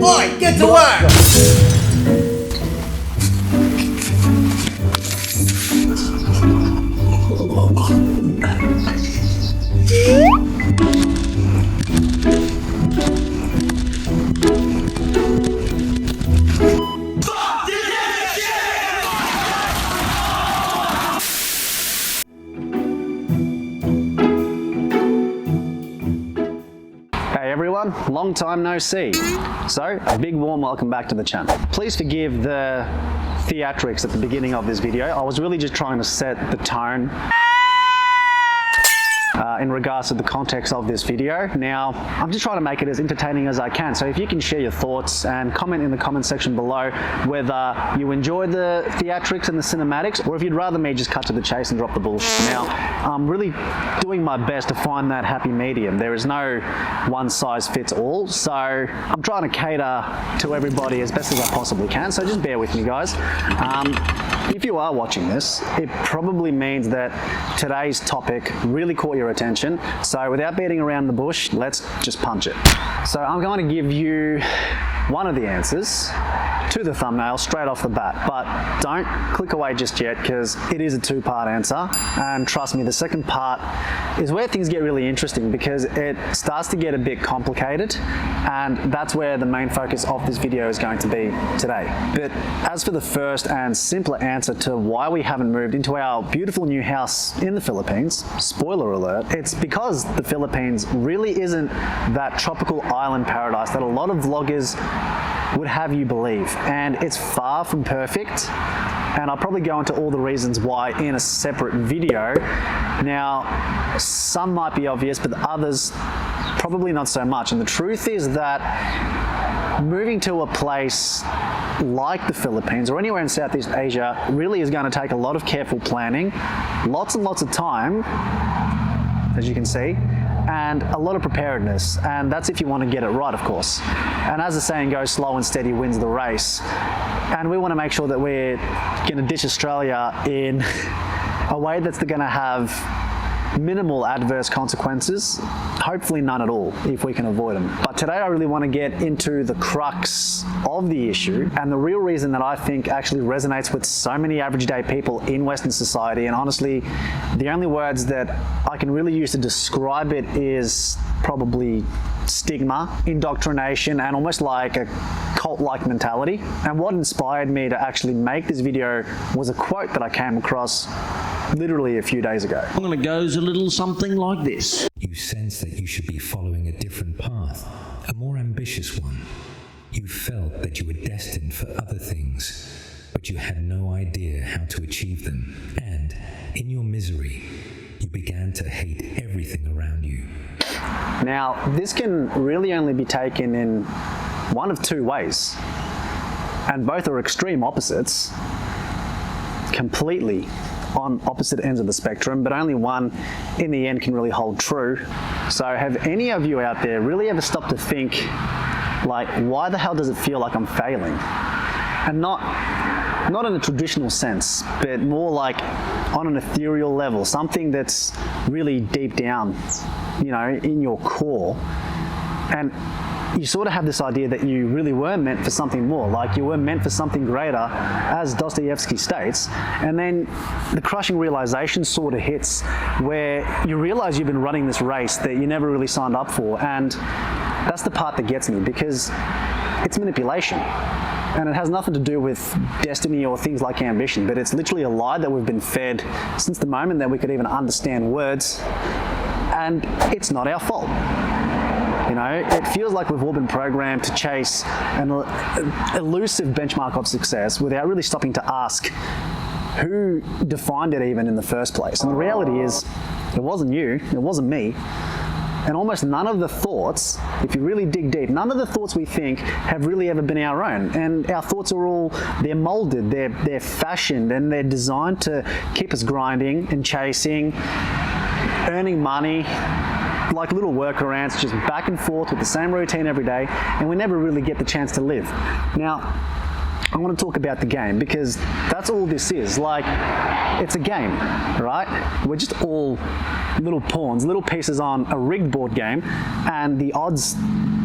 Oi, get to work! Hey everyone, long time no see. So, a big warm welcome back to the channel. Please forgive the theatrics at the beginning of this video. I was really just trying to set the tone in regards to the context of this video. Now, I'm just trying to make it as entertaining as I can. So if you can share your thoughts and comment in the comment section below whether you enjoy the theatrics and the cinematics, or if you'd rather me just cut to the chase and drop the bullshit. Now, I'm really doing my best to find that happy medium. There is no one size fits all. So I'm trying to cater to everybody as best as I possibly can. So just bear with me, guys. If you are watching this, it probably means that today's topic really caught your attention. So without beating around the bush, let's just punch it. So I'm going to give you one of the answers to the thumbnail straight off the bat, but don't click away just yet because it is a two-part answer, and trust me, the second part is where things get really interesting because it starts to get a bit complicated, and that's where the main focus of this video is going to be today. But as for the first and simpler answer to why we haven't moved into our beautiful new house in the Philippines, spoiler alert, it's because the Philippines really isn't that tropical island paradise that a lot of vloggers would have you believe, and it's far from perfect, and I'll probably go into all the reasons why in a separate video. Now, some might be obvious, but others probably not so much, and the truth is that moving to a place like the Philippines or anywhere in Southeast Asia really is going to take a lot of careful planning, lots and lots of time, as you can see, and a lot of preparedness, and that's if you want to get it right, of course. And as the saying goes, slow and steady wins the race, and we want to make sure that we're going to dish Australia in a way that's going to have minimal adverse consequences, hopefully none at all if we can avoid them. But today I really want to get into the crux of the issue, and the real reason that I think actually resonates with so many average day people in Western society, and honestly the only words that I can really use to describe it is probably stigma, indoctrination, and almost like a cult-like mentality. And what inspired me to actually make this video was a quote that I came across literally a few days ago. I'm going to go a little something like this. You sense that you should be following a different path, a more ambitious one. You felt that you were destined for other things, but you had no idea how to achieve them. And in your misery, you began to hate everything around you. Now, this can really only be taken in one of two ways, and both are extreme opposites, completely on opposite ends of the spectrum, but only one in the end can really hold true. So have any of you out there really ever stopped to think, like, why the hell does it feel like I'm failing? And not in a traditional sense, but more like on an ethereal level, something that's really deep down, you know, in your core. And you sort of have this idea that you really were meant for something more, like you were meant for something greater, as Dostoevsky states, and then the crushing realization sort of hits where you realize you've been running this race that you never really signed up for, and that's the part that gets me, because it's manipulation. And it has nothing to do with destiny or things like ambition, but it's literally a lie that we've been fed since the moment that we could even understand words, and it's not our fault. You know, it feels like we've all been programmed to chase an elusive benchmark of success without really stopping to ask who defined it even in the first place. And the reality is, it wasn't you, it wasn't me. And almost none of the thoughts, if you really dig deep, none of the thoughts we think have really ever been our own. And our thoughts are all, they're molded, they're fashioned, and they're designed to keep us grinding and chasing, earning money, like little workarounds, just back and forth with the same routine every day, and we never really get the chance to live. Now, I want to talk about the game, because that's all this is. Like, it's a game, right? We're just all little pawns, little pieces on a rigged board game, and the odds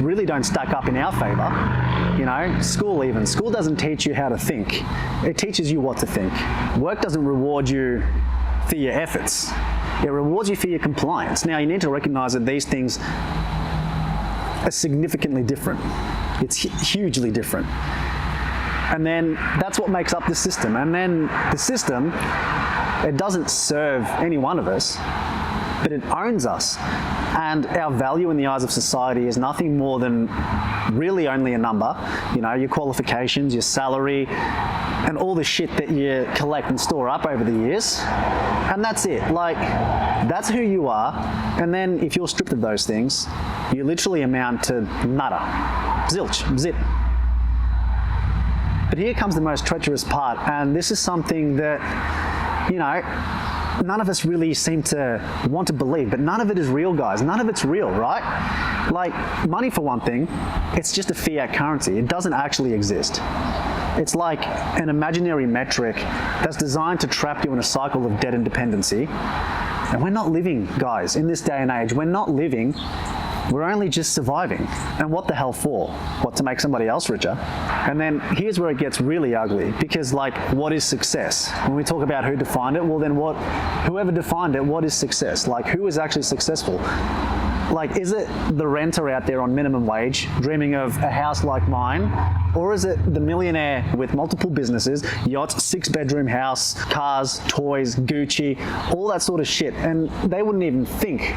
really don't stack up in our favor. You know, school even. School doesn't teach you how to think. It teaches you what to think. Work doesn't reward you for your efforts. It rewards you for your compliance. Now, you need to recognize that these things are significantly different. It's hugely different. And then that's what makes up the system. And then the system, it doesn't serve any one of us, but it owns us. And our value in the eyes of society is nothing more than really only a number. You know, your qualifications, your salary, and all the shit that you collect and store up over the years. And that's it. Like, that's who you are. And then if you're stripped of those things, you literally amount to nada. Zilch. Zip. But here comes the most treacherous part, and this is something that, you know, none of us really seem to want to believe, but none of it is real, guys. None of it's real, right? Like, money, for one thing, it's just a fiat currency. It doesn't actually exist. It's like an imaginary metric that's designed to trap you in a cycle of debt and dependency. And we're not living, guys, in this day and age. We're not living. We're only just surviving. And what the hell for? What, to make somebody else richer? And then here's where it gets really ugly, because, like, what is success? When we talk about who defined it, well then whoever defined it, what is success? Like, who is actually successful? Like, is it the renter out there on minimum wage dreaming of a house like mine? Or is it the millionaire with multiple businesses, yachts, 6-bedroom house, cars, toys, Gucci, all that sort of shit? And they wouldn't even think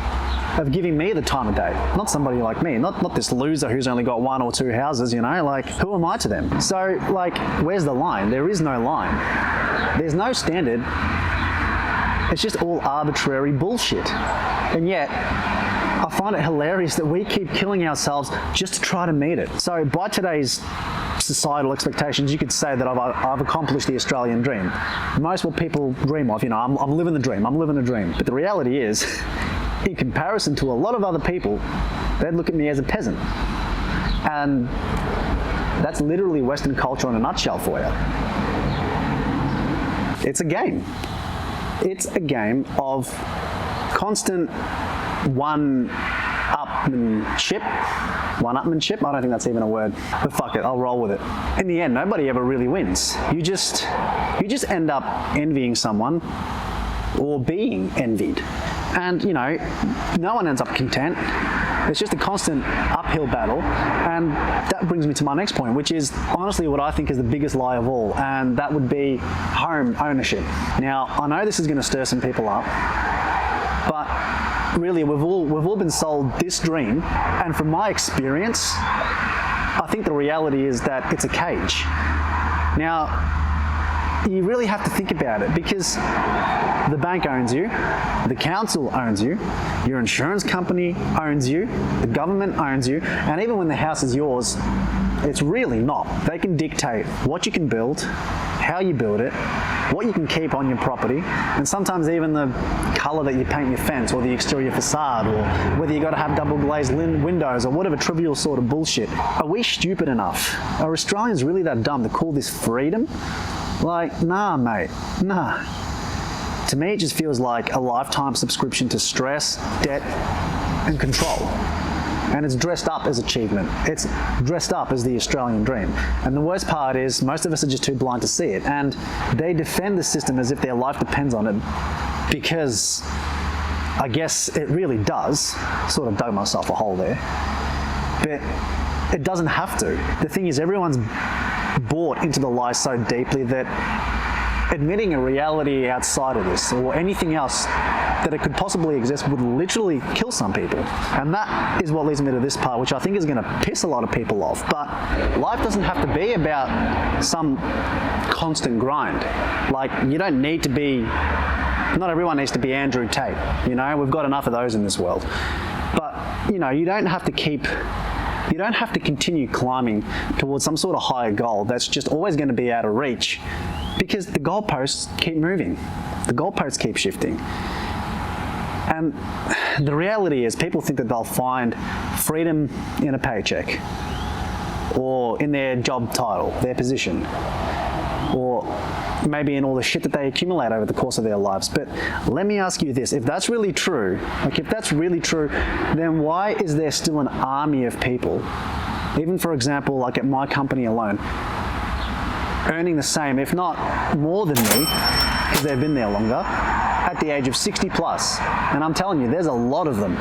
of giving me the time of day. Not somebody like me, not this loser who's only got 1 or 2 houses, you know? Like, who am I to them? So, like, where's the line? There is no line. There's no standard. It's just all arbitrary bullshit. And yet, I find it hilarious that we keep killing ourselves just to try to meet it. So by today's societal expectations, you could say that I've accomplished the Australian dream. Most what people dream of, you know, I'm living the dream, I'm living a dream. But the reality is, in comparison to a lot of other people, they'd look at me as a peasant. And that's literally Western culture in a nutshell for you. It's a game. It's a game of constant one-upmanship. I don't think that's even a word, but fuck it, I'll roll with it. In the end, nobody ever really wins. You just end up envying someone or being envied. And, you know, no one ends up content. It's just a constant uphill battle. And that brings me to my next point, which is honestly what I think is the biggest lie of all, and that would be home ownership. Now, I know this is going to stir some people up, but really, we've all been sold this dream, and from my experience, I think the reality is that it's a cage. Now, you really have to think about it, because the bank owns you, the council owns you, your insurance company owns you, the government owns you, and even when the house is yours, it's really not. They can dictate what you can build, how you build it, what you can keep on your property, and sometimes even the colour that you paint your fence or the exterior facade, or whether you got to have double glazed windows or whatever trivial sort of bullshit. Are we stupid enough? Are Australians really that dumb to call this freedom? Like, nah, mate, nah. To me, it just feels like a lifetime subscription to stress, debt, and control. And it's dressed up as achievement. It's dressed up as the Australian dream. And the worst part is most of us are just too blind to see it. And they defend the system as if their life depends on it, because I guess it really does. Sort of dug myself a hole there. But it doesn't have to. The thing is, everyone's bought into the lie so deeply that admitting a reality outside of this or anything else that it could possibly exist would literally kill some people. And that is what leads me to this part, which I think is going to piss a lot of people off. But life doesn't have to be about some constant grind. Like, you don't need to be, not everyone needs to be Andrew Tate, you know, we've got enough of those in this world. But, you know, you don't have to continue climbing towards some sort of higher goal that's just always going to be out of reach, because the goalposts keep moving. The goalposts keep shifting. And the reality is, people think that they'll find freedom in a paycheck, or in their job title, their position, or maybe in all the shit that they accumulate over the course of their lives. But let me ask you this, if that's really true, then why is there still an army of people even for example, like at my company alone, earning the same, if not more than me, because they've been there longer, at the age of 60 plus. And I'm telling you, there's a lot of them,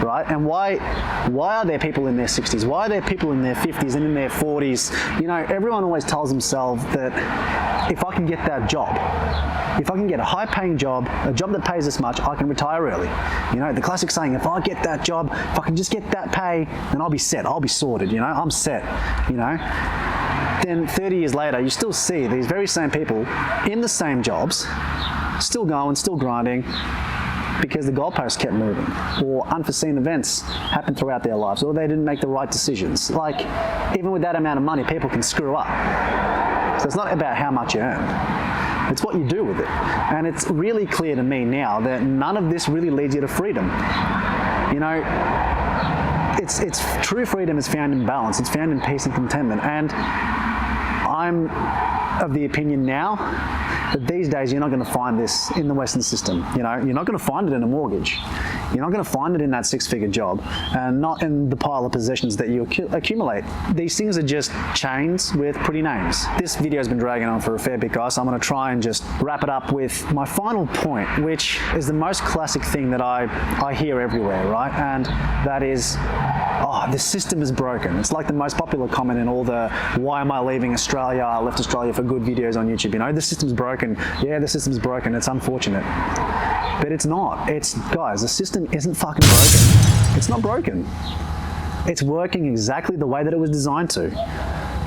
right? And why are there people in their 60s? Why are there people in their 50s and in their 40s? You know, everyone always tells themselves that if I can get that job, if I can get a high-paying job, a job that pays this much, I can retire early. You know, the classic saying, if I get that job, if I can just get that pay, then I'll be set, I'll be sorted, you know, I'm set, you know. Then 30 years later, you still see these very same people in the same jobs, still going, still grinding, because the goalposts kept moving, or unforeseen events happened throughout their lives, or they didn't make the right decisions. Like, even with that amount of money, people can screw up. So it's not about how much you earn. It's what you do with it. And it's really clear to me now that none of this really leads you to freedom. You know, it's true freedom is found in balance. It's found in peace and contentment. And I'm of the opinion now that these days you're not going to find this in the Western system. You know, you're not going to find it in a mortgage. You're not going to find it in that six-figure job, and not in the pile of possessions that you accumulate. These things are just chains with pretty names. This video has been dragging on for a fair bit, guys, so I'm going to try and just wrap it up with my final point, which is the most classic thing that I hear everywhere, right? And that is, oh, this system is broken. It's like the most popular comment in all the why am I leaving Australia, I left Australia for good videos on YouTube. You know, the system's broken. Yeah, the system's broken. It's unfortunate. But it's not. It's, guys, the system isn't fucking broken. It's not broken. It's working exactly the way that it was designed to,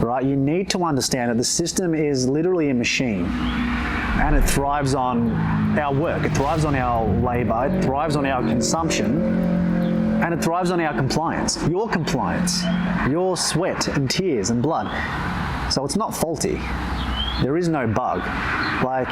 right? You need to understand that the system is literally a machine, and it thrives on our work. It thrives on our labor. It thrives on our consumption, and it thrives on our compliance. Your compliance, your sweat and tears and blood. So it's not faulty. There is no bug. Like,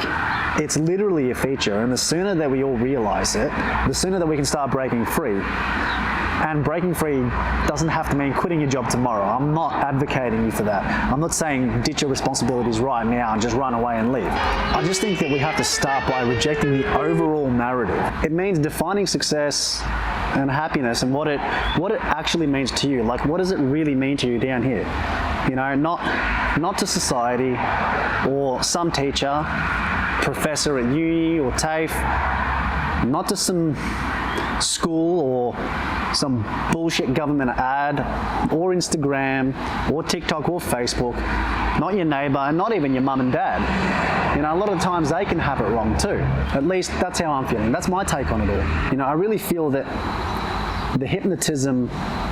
it's literally a feature, and the sooner that we all realize it, the sooner that we can start breaking free. And breaking free doesn't have to mean quitting your job tomorrow. I'm not advocating you for that. I'm not saying ditch your responsibilities right now and just run away and leave. I just think that we have to start by rejecting the overall narrative. It means defining success and happiness and what it actually means to you. Like, what does it really mean to you down here? You know, not to society or some teacher, professor at uni or TAFE, not to some school or some bullshit government ad or Instagram or TikTok or Facebook, not your neighbor and not even your mum and dad. You know, a lot of times they can have it wrong too. At least that's how I'm feeling. That's my take on it all. You know, I really feel that the hypnotism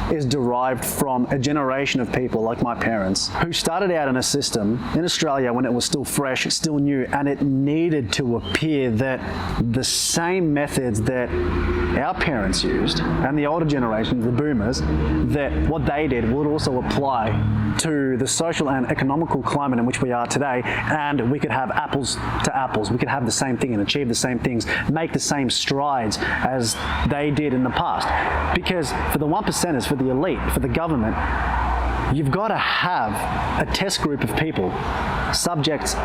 is derived from a generation of people like my parents who started out in a system in Australia when it was still fresh, still new, and it needed to appear that the same methods that our parents used and the older generations, the boomers, that what they did would also apply to the social and economical climate in which we are today, and we could have apples to apples. We could have the same thing and achieve the same things, make the same strides as they did in the past. Because for the 1%ers, for the elite, for the government, you've got to have a test group of people, subjects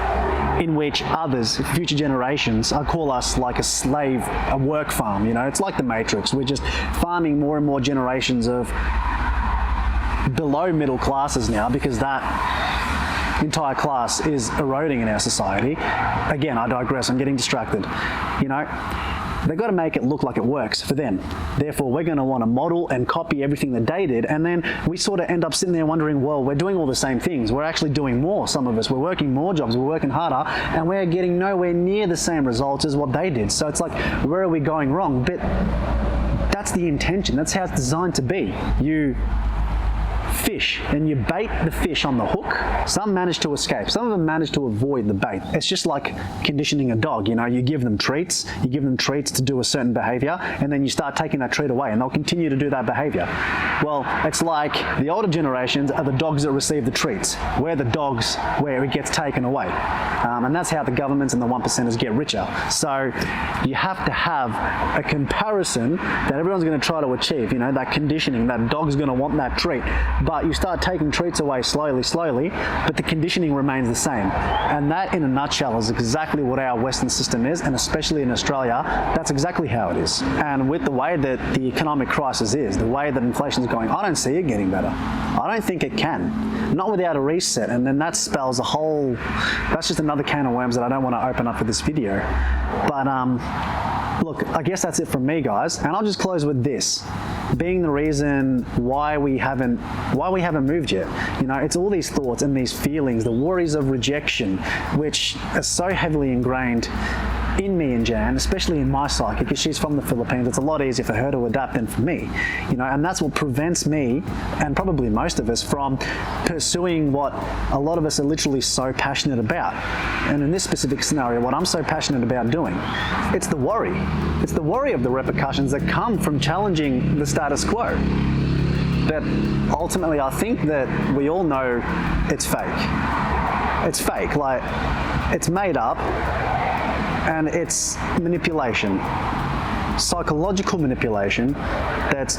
in which others, future generations, I call us like a slave, a work farm, you know, it's like the Matrix. We're just farming more and more generations of below middle classes now, because that entire class is eroding in our society. Again, I digress, I'm getting distracted. You know, they've got to make it look like it works for them. Therefore, we're going to want to model and copy everything that they did, and then we sort of end up sitting there wondering, well, we're doing all the same things. We're actually doing more, some of us. We're working more jobs, we're working harder, and we're getting nowhere near the same results as what they did. So it's like, where are we going wrong? But that's the intention. That's how it's designed to be. You fish and you bait the fish on the hook. Some manage to escape. Some of them manage to avoid the bait. It's just like conditioning a dog. You know, you give them treats. You give them treats to do a certain behavior, and then you start taking that treat away, and they'll continue to do that behavior. Well, it's like the older generations are the dogs that receive the treats. We're the dogs where it gets taken away. And that's how the governments and the 1%ers get richer. So you have to have a comparison that everyone's going to try to achieve. You know, that conditioning, that dog's going to want that treat. But but you start taking treats away slowly, but the conditioning remains the same. And that, in a nutshell, is exactly what our Western system is, and especially in Australia, that's exactly how it is. And with the way that the economic crisis is, the way that inflation is going, I don't see it getting better. I don't think it can. Not without a reset, and then that spells a whole, that's just another can of worms that I don't want to open up with this video. But look, I guess that's it from me, guys, and I'll just close with this being the reason why we haven't moved yet. You know, it's all these thoughts and these feelings, the worries of rejection, which are so heavily ingrained in me and Jan, especially in my psyche, because she's from the Philippines. It's a lot easier for her to adapt than for me, you know, and that's what prevents me, and probably most of us, from pursuing what a lot of us are literally so passionate about. And in this specific scenario, what I'm so passionate about doing, it's the worry. It's the worry of the repercussions that come from challenging the status quo. That ultimately, I think that we all know it's fake. It's fake, like, it's made up. And it's manipulation, psychological manipulation that's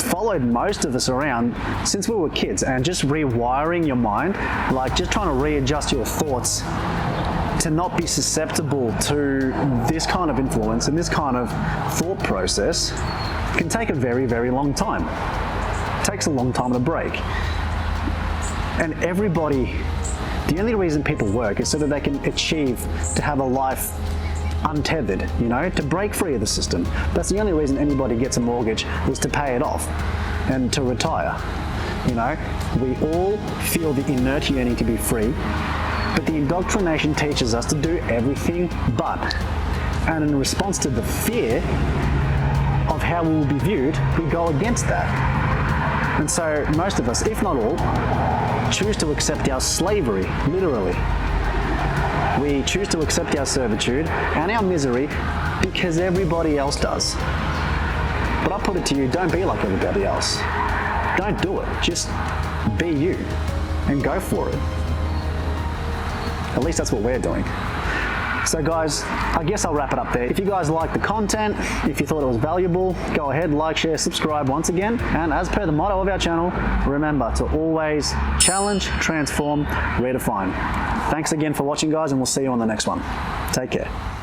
followed most of us around since we were kids, and just rewiring your mind, like just trying to readjust your thoughts to not be susceptible to this kind of influence and this kind of thought process can take a very, very long time. It takes a long time to break. And everybody, the only reason people work is so that they can achieve to have a life untethered, you know, to break free of the system. That's the only reason anybody gets a mortgage, is to pay it off and to retire. You know, we all feel the innate yearning to be free, but the indoctrination teaches us to do everything but. And in response to the fear of how we will be viewed, we go against that. And so most of us, if not all, choose to accept our slavery, literally. We choose to accept our servitude and our misery because everybody else does. But I put it to you, don't be like everybody else. Don't do it. Just be you and go for it. At least that's what we're doing. So guys, I guess I'll wrap it up there. If you guys like the content, if you thought it was valuable, go ahead, like, share, subscribe once again. And as per the motto of our channel, remember to always challenge, transform, redefine. Thanks again for watching, guys, and we'll see you on the next one. Take care.